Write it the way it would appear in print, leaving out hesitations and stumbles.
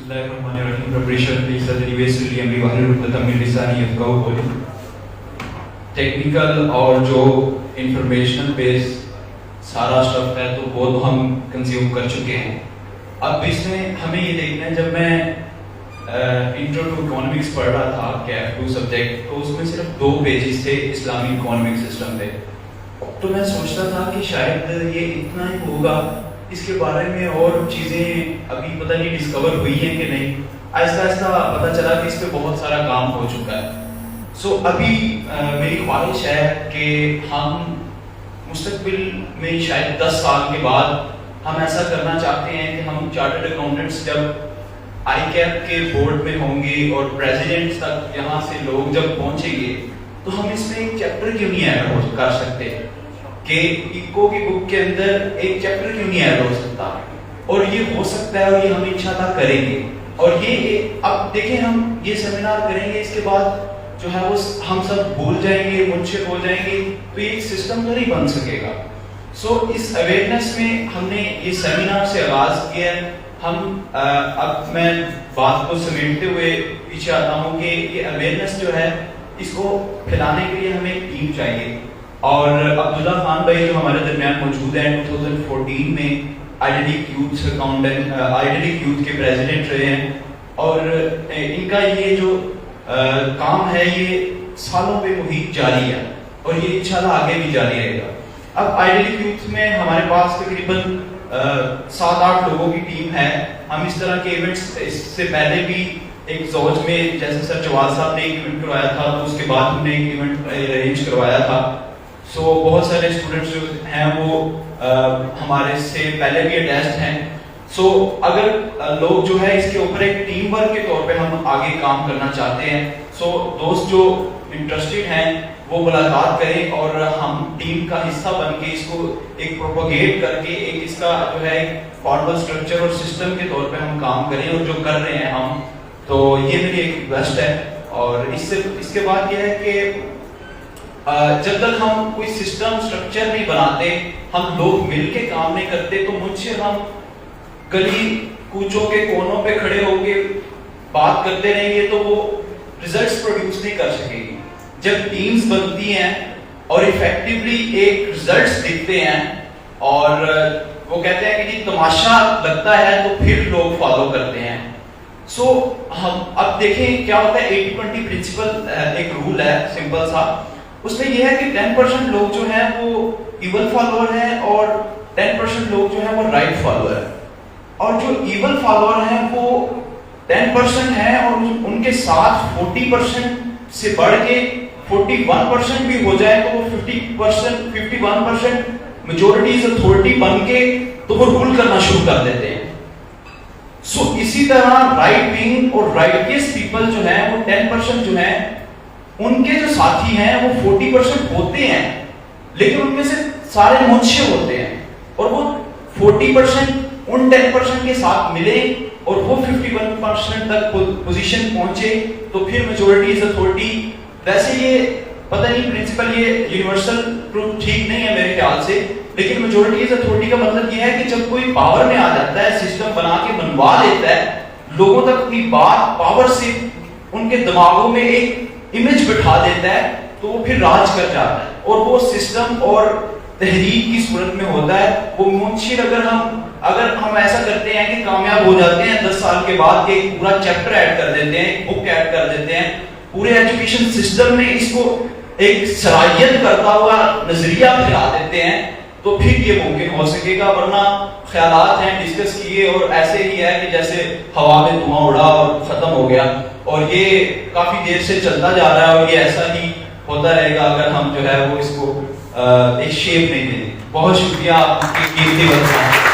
Bismillahirrahmanirrahim. Preparation is the basically हमने बाहर तमिल लिसानी यफ़क़ाह बोले टेक्निकल और जो इंफॉर्मेशनल बेस सारा स्टफ है तो वो तो हम कंज्यूम कर चुके हैं. अब इसमें हमें ये देखना है, जब मैं इंट्रो टू इकोनॉमिक्स पढ़ रहा था KF2 सब्जेक्ट, तो उसमें सिर्फ 2 पेजेस थे इस्लामी इकोनॉमिक सिस्टम पे. तो मैं सोचता था कि शायद ये इतना ही होगा, इसके बारे में और चीज़ें अभी पता नहीं डिस्कवर हुई हैं कि नहीं. आहिस्ता आहिस्ता पता चला कि इस पे बहुत सारा काम हो चुका है. अभी मेरी ख्वाहिश है कि हम मुस्तकबिल में शायद 10 साल के बाद हम ऐसा करना चाहते हैं कि हम चार्टर्ड अकाउंटेंट्स जब ICAP के बोर्ड में होंगे और प्रेसिडेंट तक यहाँ से लोग जब पहुँचेंगे तो हम इसमें एक चैप्टर क्यों नहीं ऐड कर सकते कि इको की बुक के अंदर एक चैप्टर क्यों नहीं ऐड हो सकता. और ये हो सकता है और ये हम इंशाल्लाह करेंगे. और ये अब देखें, हम ये सेमिनार करेंगे, इसके बाद जो है वो हम सब भूल जाएंगे, मुंशिक हो जाएंगे, तो ये एक सिस्टम तो नहीं बन सकेगा. इस अवेयरनेस में हमने ये सेमिनार से आगाज किया है. हम अब मैं बात को समेटते हुए पीछे आता हूँ कि ये अवेयरनेस जो है इसको फैलाने के लिए हमें एक टीम चाहिए. और अब्दुल्ला खान भाई जो हमारे दरमियान मौजूद हैं, 2014 में आइडेंटिक यूथ के प्रेसिडेंट रहे हैं. और इनका ये जो काम है ये सालों पे मुहित जारी है और ये इंशाल्लाह आगे भी जारी रहेगा. अब आइडेंटिक यूथ में हमारे पास तकरीबन 7-8 लोगों की टीम है. हम इस तरह के इवेंट्स इससे पहले भी एक ज़ौज में जैसे सर जवाद साहब ने एक इवेंट करवाया था, तो उसके बाद हमने एक इवेंट अरेंज करवाया था. बहुत सारे स्टूडेंट्स जो हैं वो हमारे से पहले भी अटैच्ड हैं. अगर लोग जो है इसके ऊपर एक टीम वर्क के तौर पे हम आगे काम करना चाहते हैं, दोस्त जो इंटरेस्टेड हैं वो मुलाकात करें और हम टीम का हिस्सा बन के इसको एक प्रोपोगेट करके एक इसका जो है फॉर्मल स्ट्रक्चर और सिस्टम के तौर पे हम काम करें. और जो कर रहे हैं हम, तो ये मेरी एक रिक्वेस्ट है. और इसके बाद ये है कि जब तक हम कोई सिस्टम स्ट्रक्चर नहीं बनाते, हम लोग मिलके काम नहीं करते, तो मुझसे हम गली कूचों के कोनों पे खड़े होके बात करते रहेंगे तो वो रिजल्ट्स प्रोड्यूस नहीं कर सकेगी. जब टीम्स बनती हैं और इफेक्टिवली एक रिजल्ट्स दिखते हैं और वो कहते हैं कि तमाशा लगता है, तो फिर लोग फॉलो करते हैं. हम अब देखें क्या होता है. 80-20 प्रिंसिपल एक रूल है सिंपल सा. उसमें यह है कि 10% लोग जो हैं वो इवल फॉलोअर हैं और 10% लोग जो हैं वो राइट फॉलोअर हैं. और जो इवल फॉलोअर हैं वो 10% हैं और उनके साथ 40% से बढ़ के 41% भी हो जाए तो वो 51% मेजॉरिटी अथॉरिटी बन के तो वो रूल करना शुरू कर देते हैं. इसी तरह राइट विंग और राइटियस पीपल जो हैं वो 10% जो हैं उनके जो साथी हैं वो 40% होते हैं, लेकिन उनमें से सारे मुझसे होते हैं. और वो 40% उन 10% के साथ मिले और वो 51% तक पोजीशन पहुंचे, तो फिर मेजॉरिटी अथॉरिटी. वैसे ये पता नहीं प्रिंसिपल ये यूनिवर्सल ट्रूथ ठीक नहीं है मेरे ख्याल से, लेकिन मेजॉरिटी अथॉरिटी का मतलब ये है कि जब कोई पावर में आ जाता है, सिस्टम बना के बनवा लेता है, लोगों तक अपनी बात पावर से उनके दिमागों में एक इमेज बिठा देता है, तो वो फिर राज कर जाता है. और वो सिस्टम और तहरीक की सूरत में होता है. वो मुंशिर अगर हम ऐसा करते हैं कि कामयाब हो जाते हैं, 10 साल के बाद एक पूरा चैप्टर ऐड कर देते हैं, बुक ऐड कर देते हैं, पूरे एजुकेशन सिस्टम में इसको एक सराहियत करता हुआ नजरिया फैला देते हैं, तो फिर ये मुमकिन हो सकेगा. वरना ख्यालात हैं डिस्कस किए और ऐसे ही है कि जैसे हवा में धुआं उड़ा और खत्म हो गया. और ये काफी देर से चलता जा रहा है और ये ऐसा ही होता रहेगा अगर हम जो है वो इसको एक शेप नहीं दें. बहुत शुक्रिया आपकी कीमती वक्त.